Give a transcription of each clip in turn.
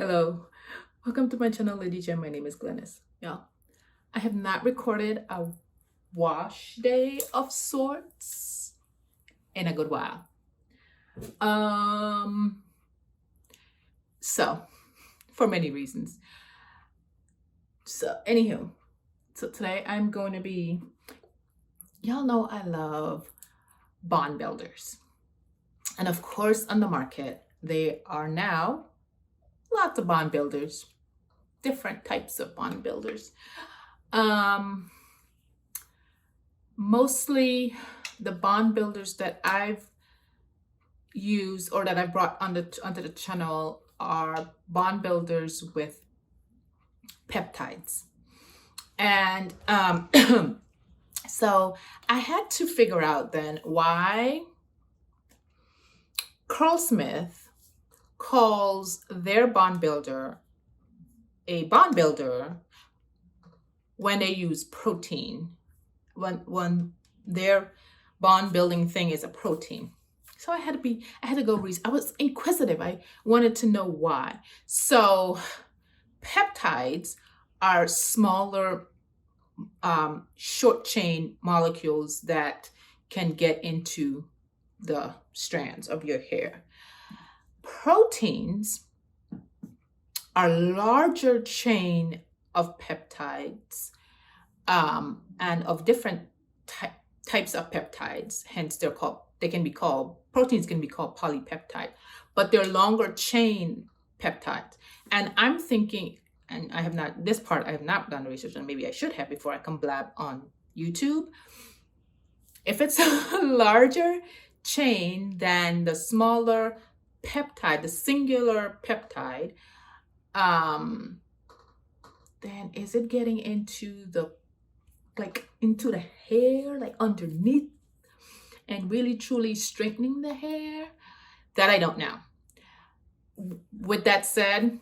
Hello, welcome to my channel, Lady Gem. My name is Glennis. Yeah, I have not recorded a wash day of sorts in a good while. Um, so for many reasons. Anywho, today I'm going to be, y'all know I love bond builders, and of course on the market there are now lots of bond builders, different types of bond builders. Mostly the bond builders that I've used or that I've brought onto the channel are bond builders with peptides. And so I had to figure out then why Curlsmith calls their bond builder a bond builder when they use protein, when their bond building thing is a protein. So I had to go research. I was inquisitive. I wanted to know why. So peptides are smaller, short chain molecules that can get into the strands of your hair. Proteins are larger chain of peptides, and of different types of peptides. Hence, proteins can be called polypeptide, but they're longer chain peptides. And I'm thinking, and I have not done research, and maybe I should have before I come blab on YouTube. If it's a larger chain than the smaller peptide, the singular peptide, then is it getting into the hair, like underneath, and really truly straightening the hair? That I don't know. With that said,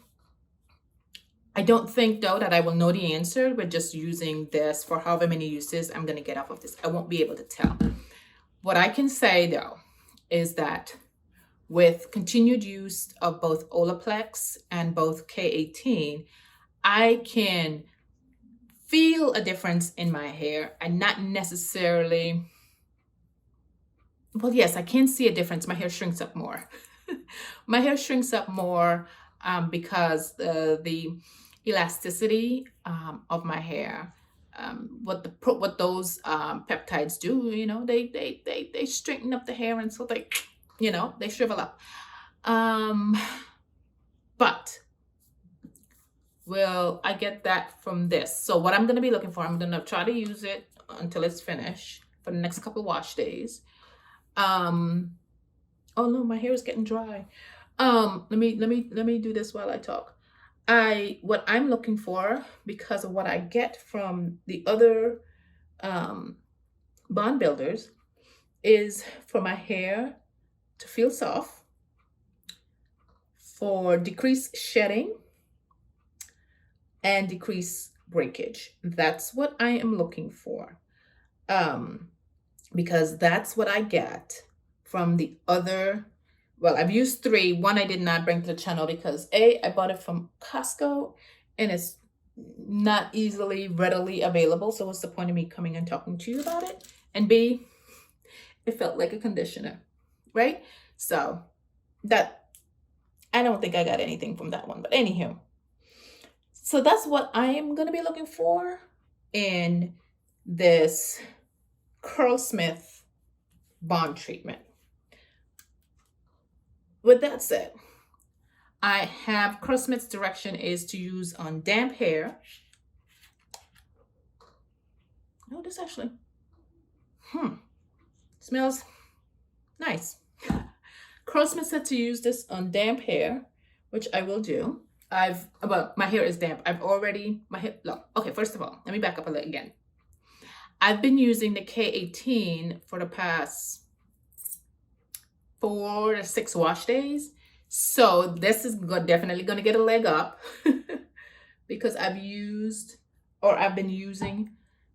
I don't think though that I will know the answer with just using this for however many uses I'm going to get off of this. I won't be able to tell. What I can say though is that with continued use of both Olaplex and both K18, I can feel a difference in my hair, and not necessarily, well, yes, I can see a difference. My hair shrinks up more. My hair shrinks up more because the elasticity of my hair, what those peptides do, they straighten up the hair, and so they shrivel up. But well, I get that from this. So what I'm going to be looking for, I'm going to try to use it until it's finished for the next couple of wash days. Oh no, my hair is getting dry. Let me do this while I talk. What I'm looking for, because of what I get from the other bond builders, is for my hair to feel soft, for decreased shedding, and decrease breakage. That's what I am looking for, because that's what I get from the other. Well, I've used 3. One I did not bring to the channel because A, I bought it from Costco and it's not readily available. So what's the point of me coming and talking to you about it? And B, it felt like a conditioner, right? So that, I don't think I got anything from that one, but anywho. So that's what I am going to be looking for in this Curlsmith bond treatment. With that said, I have Curlsmith's direction is to use on damp hair. Oh, this actually, smells nice. Curlsmith said to use this on damp hair, which I will do. My hair is damp. Okay, first of all, let me back up a little again. I've been using the K18 for the past 4 to 6 wash days. So this is definitely going to get a leg up because I've been using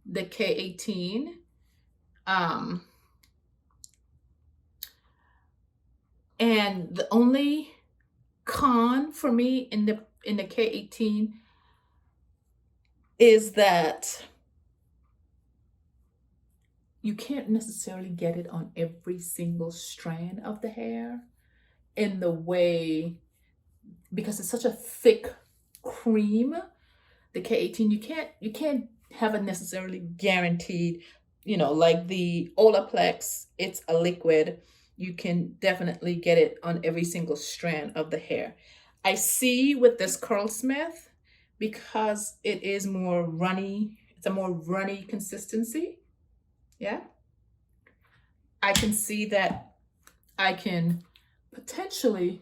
the K18. And the only con for me in in the K18 is that you can't necessarily get it on every single strand of the hair in the way, because it's such a thick cream, the K18, you can't have a necessarily guaranteed, like the Olaplex, it's a liquid. You can definitely get it on every single strand of the hair. I see with this Curlsmith, because it is more runny, it's a more runny consistency. Yeah. I can see that I can potentially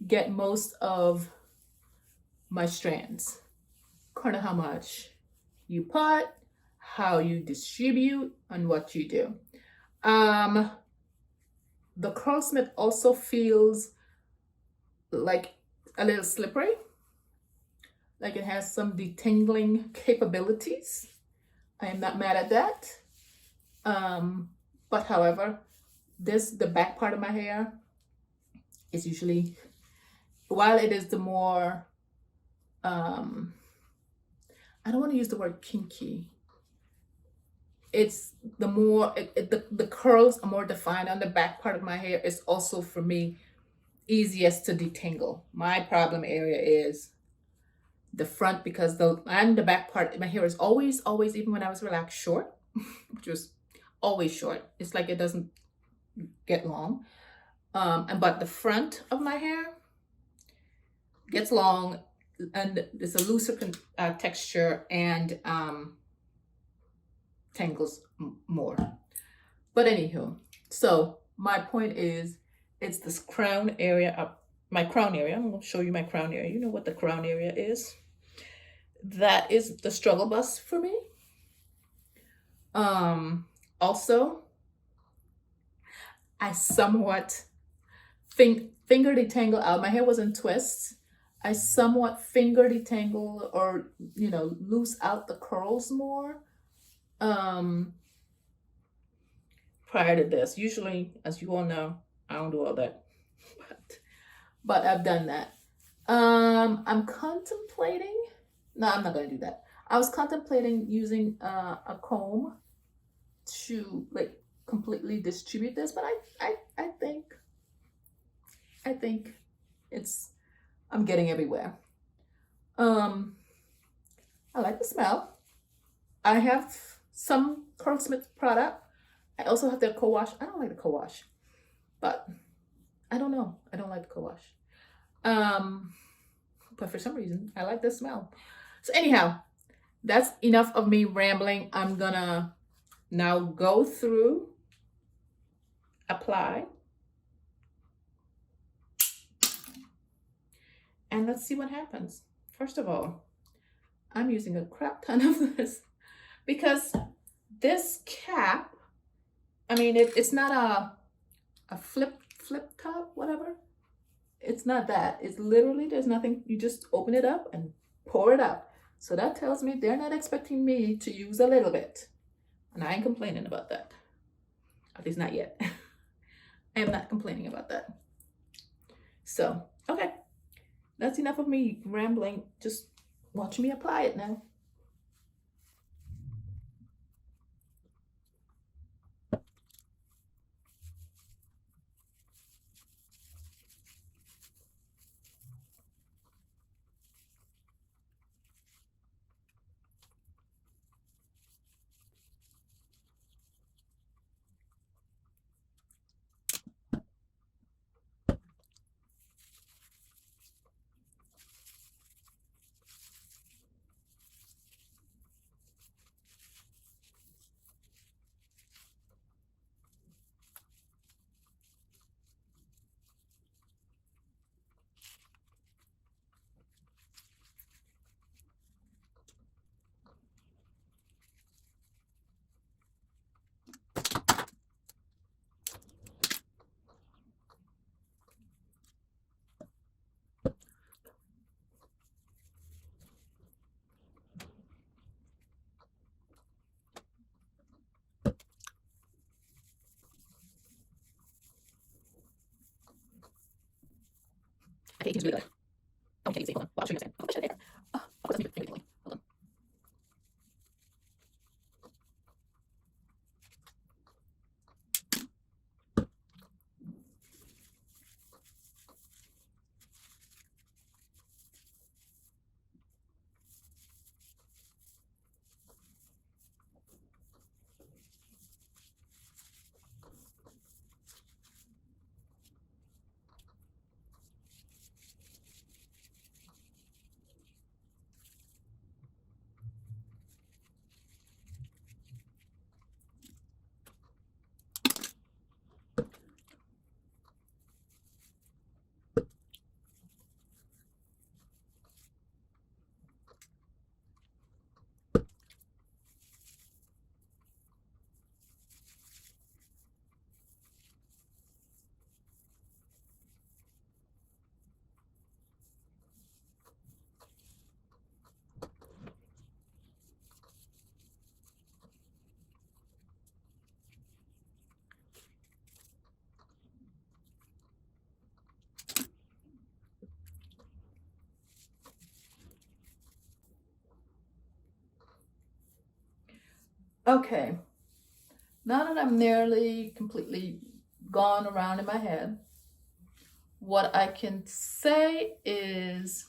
get most of my strands. Kind of how much you put, how you distribute, and what you do. The Curlsmith also feels like a little slippery, like it has some detangling capabilities. I am not mad at that. But however, the back part of my hair is usually, while it is the more, I don't want to use the word kinky. It's the more, the curls are more defined on the back part of my hair. Is also for me easiest to detangle. My problem area is the front, because the back part, my hair is always, even when I was relaxed, short, which was always short. It's like it doesn't get long. But the front of my hair gets long, and it's a looser texture, and tangles more. But anywho, so my point is, it's this crown area up, my crown area. I'm gonna show you my crown area. You know what the crown area is. That is the struggle bus for me. Also, I somewhat finger detangle out. My hair was in twists. I somewhat finger detangle, or loose out the curls more. Prior to this, usually, as you all know, I don't do all that, but I've done that. I'm contemplating. No, I'm not gonna do that. I was contemplating using a comb to like completely distribute this, but I think I'm getting everywhere. I like the smell. I have some Curlsmith product. I also have their co-wash. I don't like the co-wash, but I don't know. I don't like the co-wash. But for some reason, I like the smell. So anyhow, that's enough of me rambling. I'm gonna now go through, apply, and let's see what happens. First of all, I'm using a crap ton of this, because this cap, I mean, it's not a flip top, whatever. It's not that. It's literally, there's nothing. You just open it up and pour it out. So that tells me they're not expecting me to use a little bit. And I ain't complaining about that. At least not yet. I am not complaining about that. So, okay. That's enough of me rambling. Just watch me apply it now. I think it's really good. Okay, easy. Hold on. Well, I'll show you in a second. I'll push it there. Of course, that's me. Hold on. Okay, now that I'm nearly completely gone around in my head, what I can say is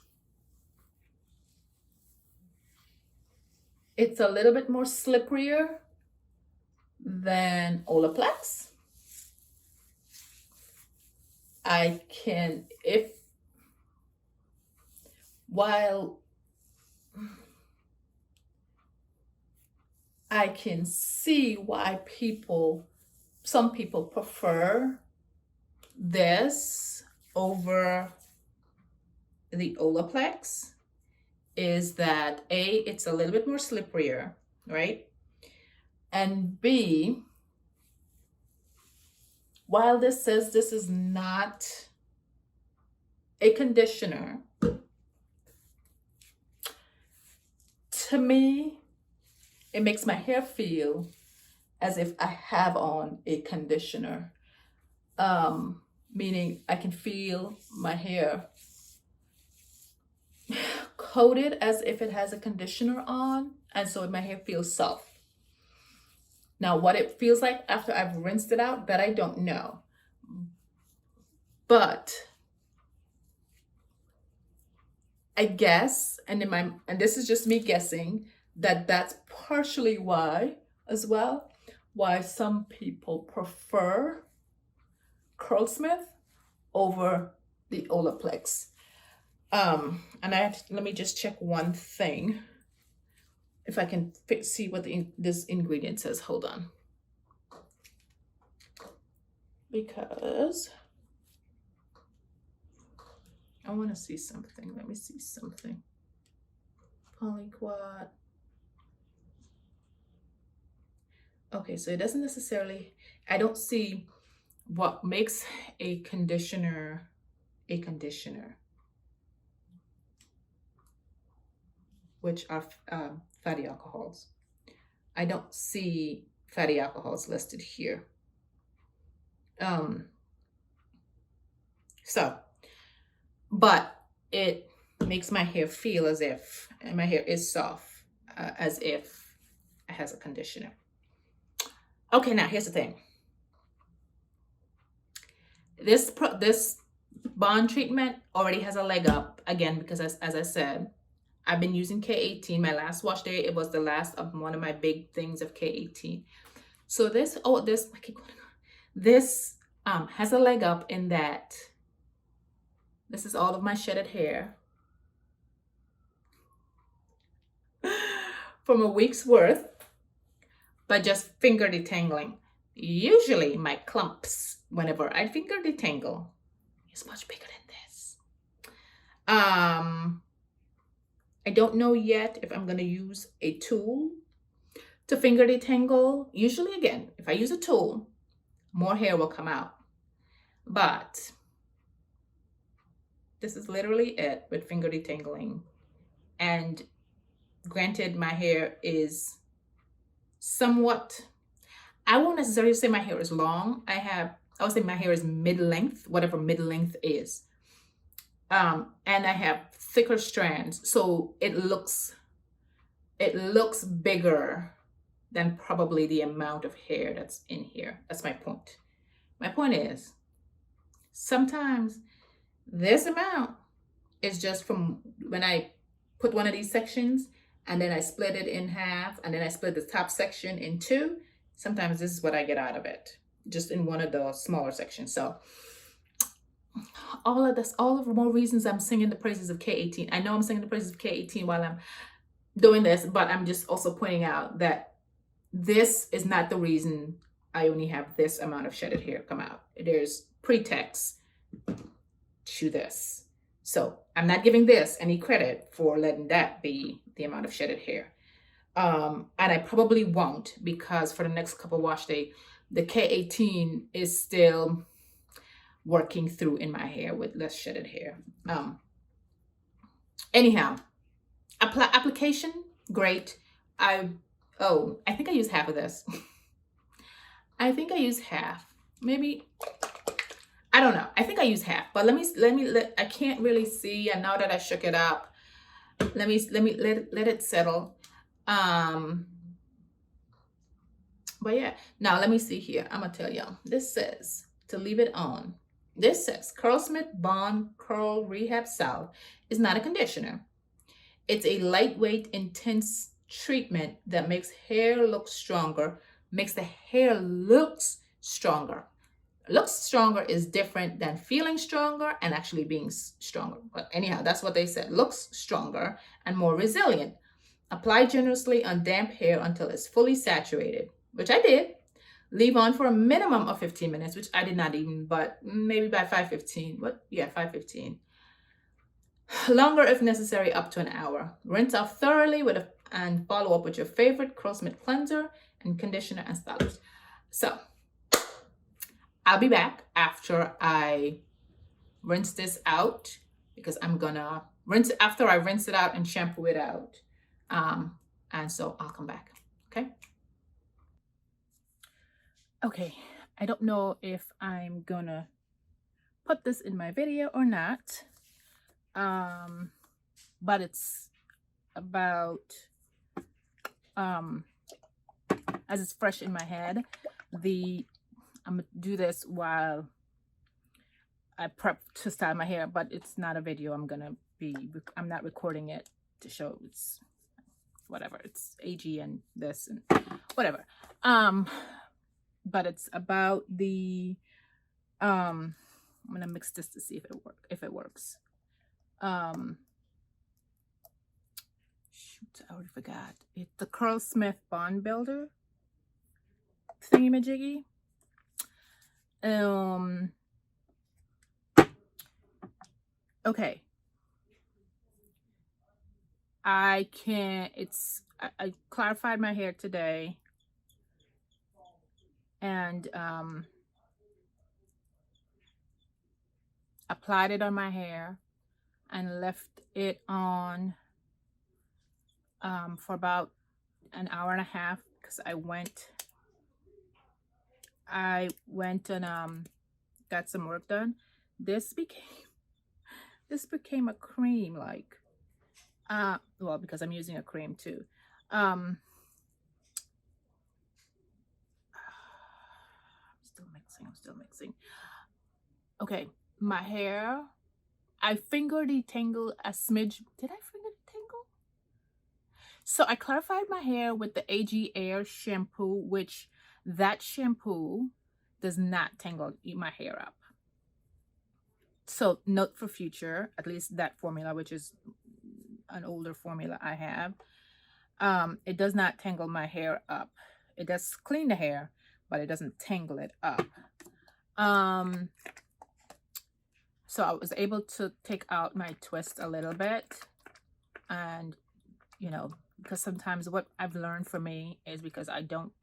it's a little bit more slipperier than Olaplex. I can, if, while I can see why some people prefer this over the Olaplex, is that A, it's a little bit more slipperier, right? And B, while this says this is not a conditioner, to me, it makes my hair feel as if I have on a conditioner. Meaning I can feel my hair coated as if it has a conditioner on, and so my hair feels soft. Now, what it feels like after I've rinsed it out, that I don't know. But I guess, and this is just me guessing, that's partially why as well, why some people prefer Curlsmith over the Olaplex. And let me just check one thing. If I can see what this ingredient says. Hold on. Because I want to see something. Let me see something. Polyquat. Okay, so it doesn't necessarily, I don't see what makes a conditioner a conditioner, which are fatty alcohols. I don't see fatty alcohols listed here. But it makes my hair feel as if, and my hair is soft, as if it has a conditioner. Okay, now here's the thing. This bond treatment already has a leg up, again, because as I said, I've been using K18. My last wash day, it was the last of one of my big things of K18. So this has a leg up in that this is all of my shedded hair from a week's worth, but just finger detangling. Usually my clumps, whenever I finger detangle, is much bigger than this. I don't know yet if I'm going to use a tool to finger detangle. Usually, again, if I use a tool, more hair will come out. But this is literally it with finger detangling. And granted, my hair is somewhat, I won't necessarily say my hair is long. I would say my hair is mid-length, whatever mid-length is. And I have thicker strands, so it looks bigger than probably the amount of hair that's in here. That's my point. My point is sometimes this amount is just from when I put one of these sections and then I split it in half and then I split the top section in two. Sometimes this is what I get out of it, just in one of the smaller sections. So all of this, all of the more reasons I'm singing the praises of K18. I know I'm singing the praises of K18 while I'm doing this, but I'm just also pointing out that this is not the reason I only have this amount of shedded hair come out. There's pretext to this. So I'm not giving this any credit for letting that be the amount of shedded hair. And I probably won't, because for the next couple wash day, the K18 is still working through in my hair with less shedded hair. Anyhow, application, great. I think I used half of this. I think I used half. Maybe, I don't know. I think I used half, but I can't really see. And now that I shook it up, let it settle. But yeah, now let me see here. I'm gonna tell y'all. This says to leave it on. This says Curlsmith Bond Curl Rehab Salve is not a conditioner. It's a lightweight, intense treatment that makes hair look stronger, makes the hair looks stronger. Looks stronger is different than feeling stronger and actually being stronger. But anyhow, that's what they said. Looks stronger and more resilient. Apply generously on damp hair until it's fully saturated, which I did. Leave on for a minimum of 15 minutes, which I did not even, but maybe by 5:15. What? Yeah, 5:15. Longer if necessary, up to an hour. Rinse off thoroughly and follow up with your favorite Curlsmith cleanser and conditioner and stylers. So I'll be back after I rinse this out, because I'm gonna rinse it after I rinse it out and shampoo it out. And so I'll come back. Okay. Okay. I don't know if I'm gonna put this in my video or not. But it's about as it's fresh in my head. I'm gonna do this while I prep to style my hair, but it's not a video. I'm not recording it to show. It's whatever. It's AG and this and whatever. But it's about the I'm gonna mix this to see if it works. Shoot, I already forgot. It's the Curlsmith Bond Builder thingy-majiggy. Okay. I clarified my hair today, and applied it on my hair and left it on for about an hour and a half, because I went and got some work done. This became a cream, like well, because I'm using a cream too. I'm still mixing. Okay, my hair, I finger detangled a smidge. Did I finger detangle? So I clarified my hair with the AG Air shampoo, which that shampoo does not tangle my hair up. So note for future, at least that formula, which is an older formula I have, it does not tangle my hair up. It does clean the hair, but it doesn't tangle it up. So I was able to take out my twist a little bit, and because sometimes what I've learned for me is, because I don't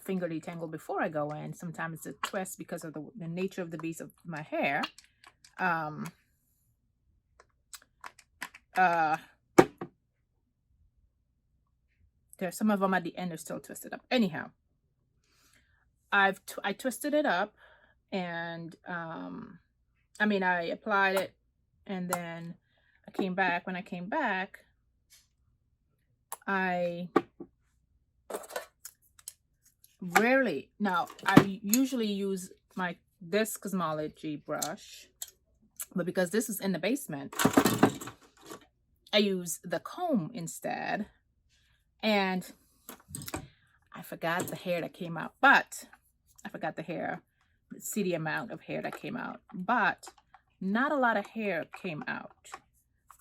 finger detangle before I go in, sometimes the twist, because of the nature of the beast of my hair, there's some of them at the end are still twisted up. Anyhow, I twisted it up, and I applied it, and then I came back. When I came back, I I usually use this cosmology brush, but because this is in the basement, I use the comb instead. And I forgot the hair that came out, but I forgot see the amount of hair that came out, but not a lot of hair came out.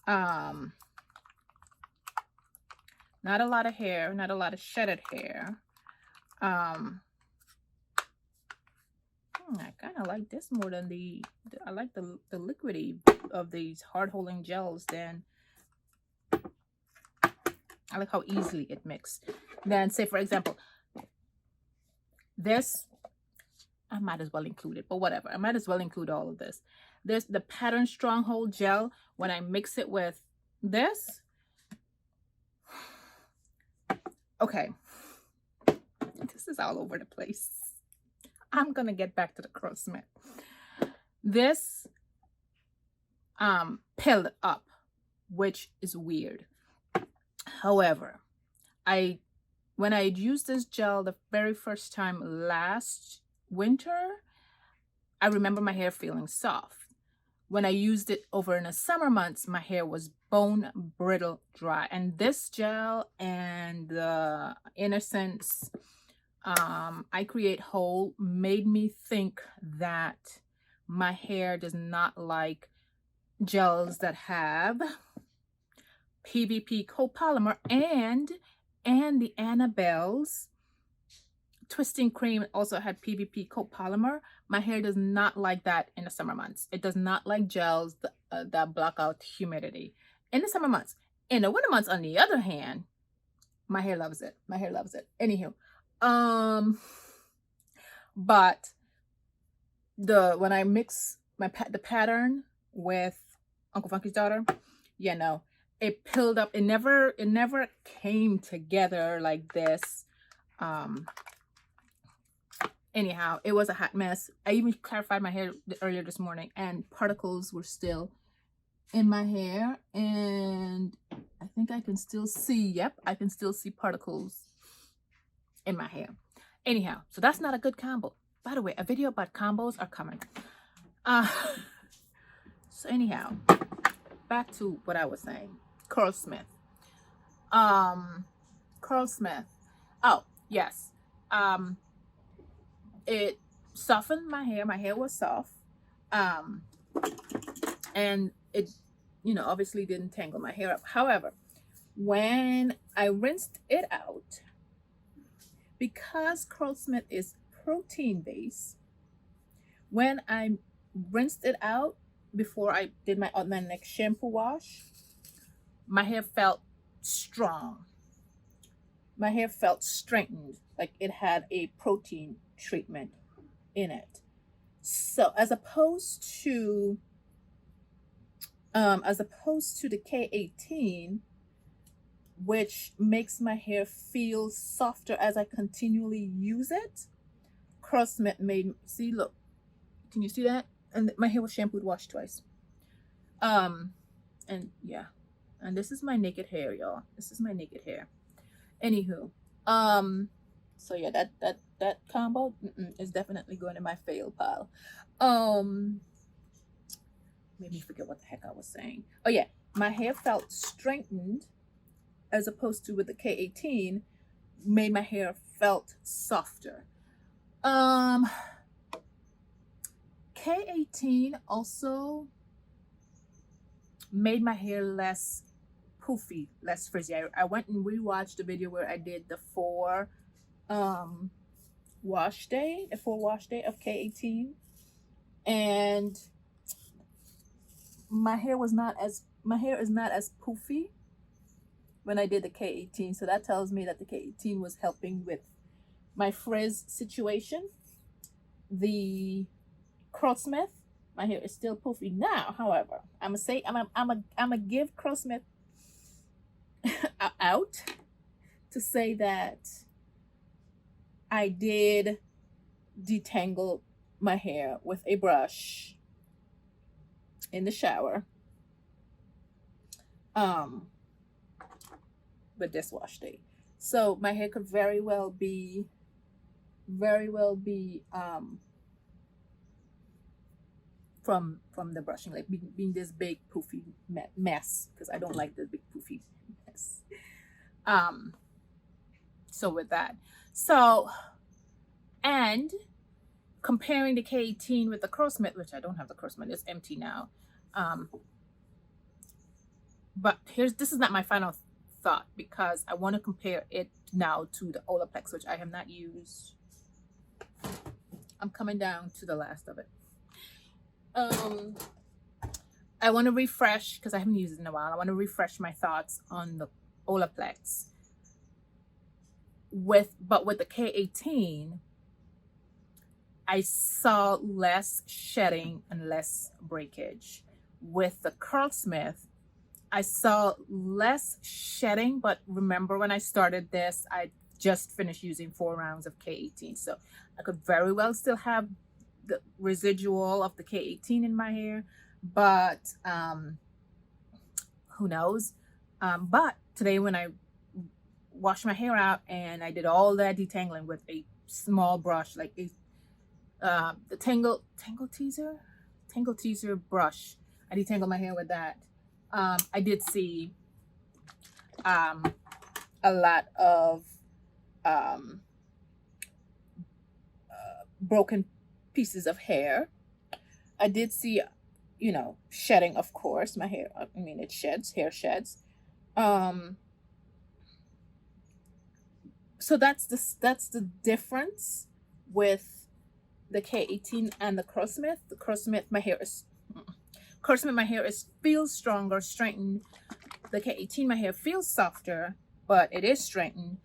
Not a lot of hair, not a lot of shedded hair. I kind of like this more than I like the liquidy of these hard holding gels. Then I like how easily it mixed. Then say, for example, this, I might as well include it, but whatever. I might as well include all of this. There's the Pattern Stronghold Gel. When I mix it with this, okay, this is all over the place. I'm gonna get back to the Curlsmith. This pilled up, which is weird. However, when I used this gel the very first time last winter, I remember my hair feeling soft. When I used it over in the summer months, my hair was bone brittle dry. And this gel and the Innocence I Create Whole made me think that my hair does not like gels that have PVP copolymer, and the Annabelle's Twisting Cream also had PVP copolymer. My hair does not like that in the summer months. It does not like gels that block out humidity in the summer months. In the winter months, on the other hand, my hair loves it. My hair loves it. Anywho, but when I mix the pattern with Uncle Funky's Daughter, yeah, no, it pilled up. It never came together like this. Anyhow, it was a hot mess. I even clarified my hair earlier this morning, and particles were still in my hair, and I think I can still see, yep, I can still see particles in my hair. Anyhow, so that's not a good combo. By the way, a video about combos are coming. So anyhow, back to what I was saying. Curlsmith. Curlsmith. Oh, yes. It softened my hair. My hair was soft. And it, obviously didn't tangle my hair up. However, when I rinsed it out, because Curlsmith is protein based, when I rinsed it out before I did my next shampoo wash, my hair felt strong. My hair felt strengthened, like it had a protein treatment in it. So as opposed to the K18, which makes my hair feel softer as I continually use it, Curlsmith see, look, can you see that? And my hair was shampooed, washed twice. And yeah, and this is my naked hair, y'all. This is my naked hair. Anywho, so yeah, that combo is definitely going in my fail pile. Made me forget what the heck I was saying. Oh yeah, my hair felt strengthened as opposed to with the K18, made my hair felt softer. K18 also made my hair less poofy, less frizzy. I went and rewatched the video where I did the 4 wash day of K18, and my hair is not as poofy when I did the K18. So that tells me that the K18 was helping with my frizz situation. The Curlsmith, my hair is still poofy now. However, I'm gonna give Curlsmith out to say that I did detangle my hair with a brush in the shower with this wash day. So my hair could very well be from the brushing, like being this big poofy mess, because I don't like the big poofy mess. So with that, so and comparing the K18 with the Curlsmith, which I don't have the Curlsmith, it's empty now. But this is not my final thought, because I want to compare it now to the Olaplex, which I have not used. I'm coming down to the last of it. I want to refresh, because I haven't used it in a while. I want to refresh my thoughts on the Olaplex. But with the K18, I saw less shedding and less breakage. With the Curlsmith, I saw less shedding, but remember when I started this, I just finished using 4 rounds of K18. So I could very well still have the residual of the K18 in my hair, but who knows? But today when I washed my hair out and I did all that detangling with a small brush, like the Tangle Teaser brush, I detangled my hair with that. I did see a lot of broken pieces of hair. I did see, shedding, of course. My hair, I mean, it sheds, hair sheds. So that's the difference with the K18 and the Curlsmith. The Curlsmith, my hair feels stronger, straightened. The K18, my hair feels softer, but it is straightened.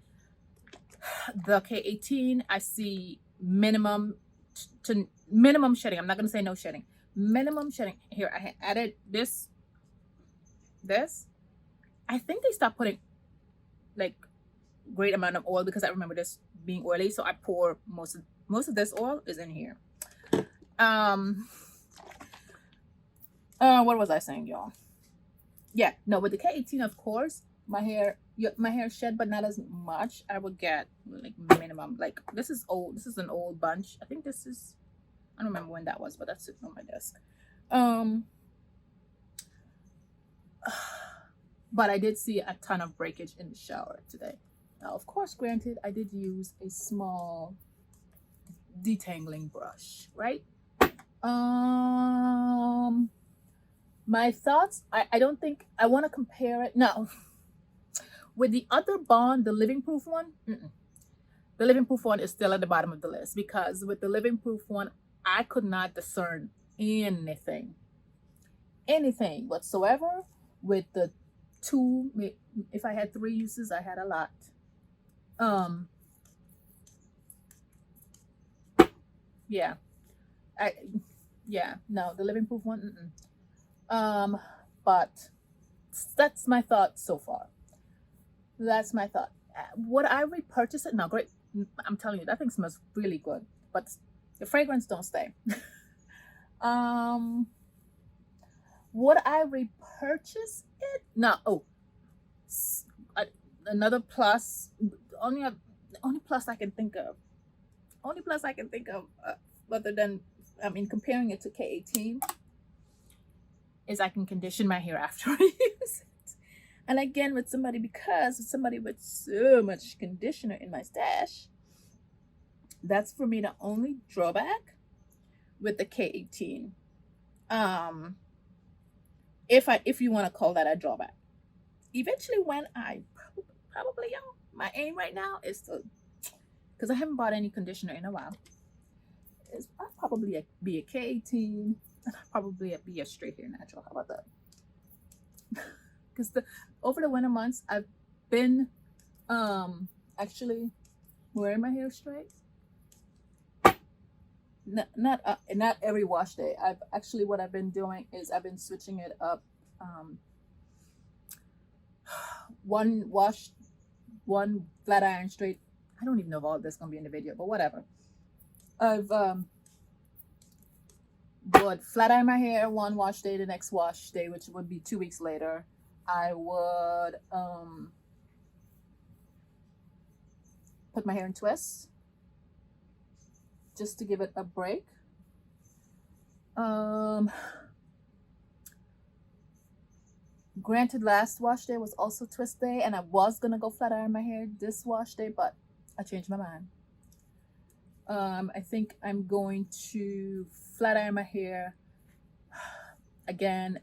The K18, I see minimum shedding. I'm not gonna say no shedding. Minimum shedding. Here, I added this. I think they stopped putting like great amount of oil, because I remember this being oily, so I pour most of this oil is in here. What was I saying, y'all? Yeah, no, with the K18, of course, my hair shed, but not as much. I would get like minimum, like this is old. This is an old bunch. I think this is, I don't remember when that was, but that's sitting on my desk. But I did see a ton of breakage in the shower today. Now, of course, granted, I did use a small detangling brush, right? My thoughts, I don't think I want to compare it. No. With the other bond, the Living Proof one, the Living Proof one is still at the bottom of the list, because with the Living Proof one, I could not discern anything whatsoever. With the 2, if I had 3 uses, I had a lot. Yeah, no, the Living Proof one, but that's my thought so far. That's my thought. Would I repurchase it? No, great. I'm telling you, that thing smells really good, but the fragrance don't stay. Would I repurchase it? No. Oh, another plus. Only plus I can think of. Other than, I mean, comparing it to K18, is I can condition my hair after I use it. And again, with somebody with so much conditioner in my stash, that's for me the only drawback with the K18. If you want to call that a drawback. Eventually, when I probably, y'all, my aim right now is to, because I haven't bought any conditioner in a while, is I'll probably be a K18, and I'll probably be a straight hair natural. How about that? Because over the winter months, I've been actually wearing my hair straight. Not every wash day. What I've been doing is I've been switching it up. One wash, one flat iron straight. I don't even know if all this is gonna be in the video, but whatever. I've would flat iron my hair one wash day, the next wash day, which would be 2 weeks later. I would put my hair in twists just to give it a break. Granted, last wash day was also twist day, and I was gonna go flat iron my hair this wash day, but I changed my mind. I think I'm going to flat iron my hair again,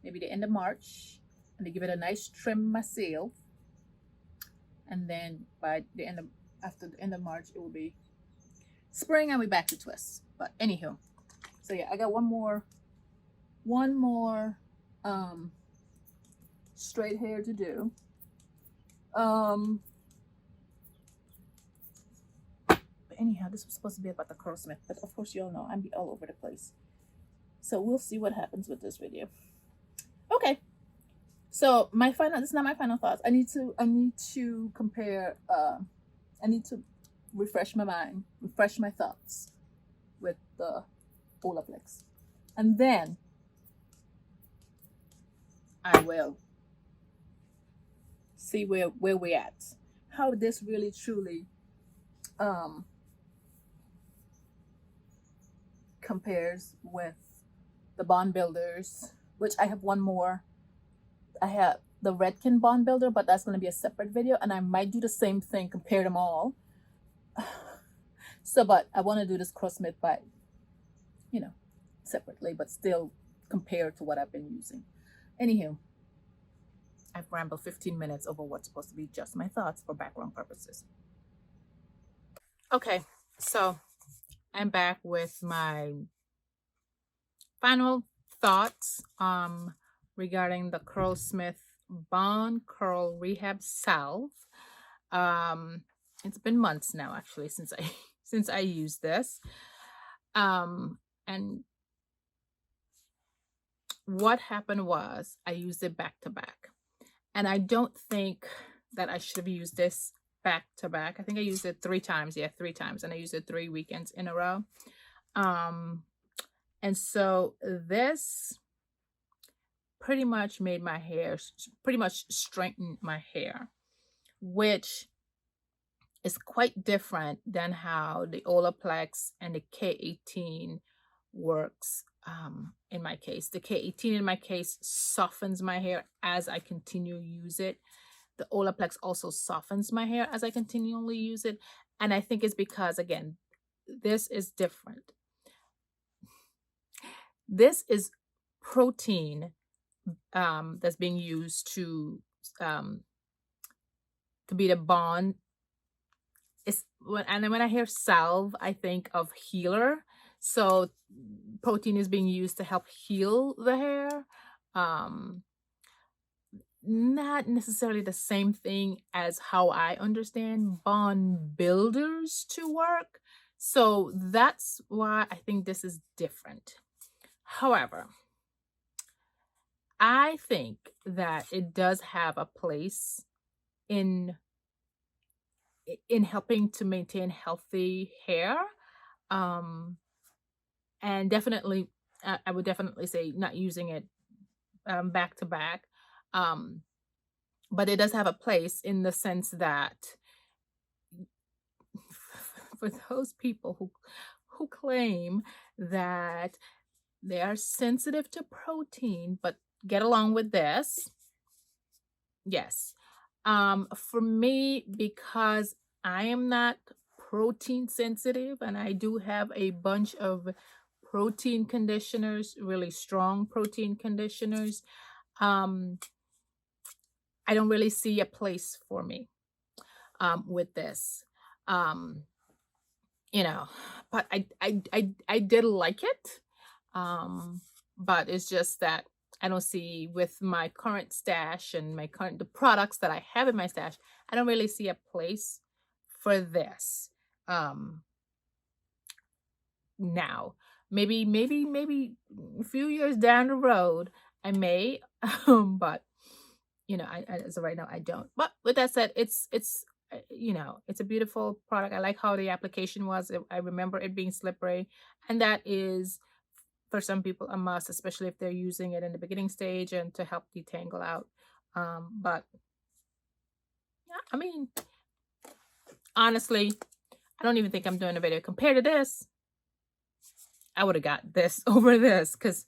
maybe the end of March, and to give it a nice trim myself. And then by the end of, after the end of March, it will be spring and we back to twists. But anywho, so yeah, I got one more straight hair to do. But anyhow, this was supposed to be about the Curlsmith, but of course you all know I'm all over the place. So we'll see what happens with this video. Okay. So my final, this is not my final thoughts. I need to compare, I need to refresh my mind, refresh my thoughts with the Olaplex. And then I will see where we're at. How this really truly compares with the bond builders, which I have one more. I have the Redken bond builder, but that's going to be a separate video, and I might do the same thing, compare them all. So, but I want to do this Curlsmith by, you know, separately, but still compared to what I've been using. Anywho, I've rambled 15 minutes over what's supposed to be just my thoughts for background purposes. Okay, so I'm back with my final thoughts regarding the Curlsmith Bond Curl Rehab Salve. It's been months now actually since I used this. And what happened was I used it back to back. And I don't think that I should have used this back to back. I think I used it 3 times. Yeah, 3 times. And I used it 3 weekends in a row. And so this pretty much made my hair, pretty much straightened my hair, which is quite different than how the Olaplex and the K18 works. In my case, the K18 in my case softens my hair as I continue to use it. The Olaplex also softens my hair as I continually use it. And I think it's because, again, this is different. This is protein that's being used to be the bond. And then when I hear salve, I think of healer. So protein is being used to help heal the hair. Not necessarily the same thing as how I understand bond builders to work. So that's why I think this is different. However, I think that it does have a place in helping to maintain healthy hair. And definitely, I would definitely say not using it back to back. But it does have a place in the sense that for those people who claim that they are sensitive to protein, but get along with this. Yes. For me, because I am not protein sensitive and I do have a bunch of protein conditioners, really strong protein conditioners, I don't really see a place for me with this. You know, but I did like it. But it's just that I don't see, with my current stash and the products that I have in my stash, I don't really see a place for this. Now, maybe a few years down the road, I may, but you know, I as of right now, I don't. But with that said, it's you know, it's a beautiful product. I like how the application was. I remember it being slippery, and that is for some people a must, especially if they're using it in the beginning stage and to help detangle out. But yeah, I mean, honestly, I don't even think I'm doing a video compared to this. I would have got this over this because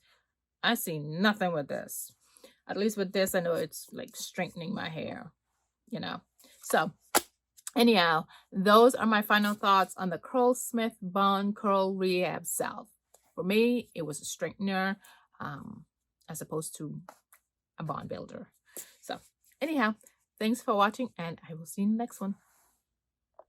I see nothing with this. At least with this, I know it's like strengthening my hair, you know. So anyhow, those are my final thoughts on the Curlsmith Bond Curl Rehab Salve. For me, it was a strengthener as opposed to a bond builder. So anyhow, thanks for watching, and I will see you in the next one.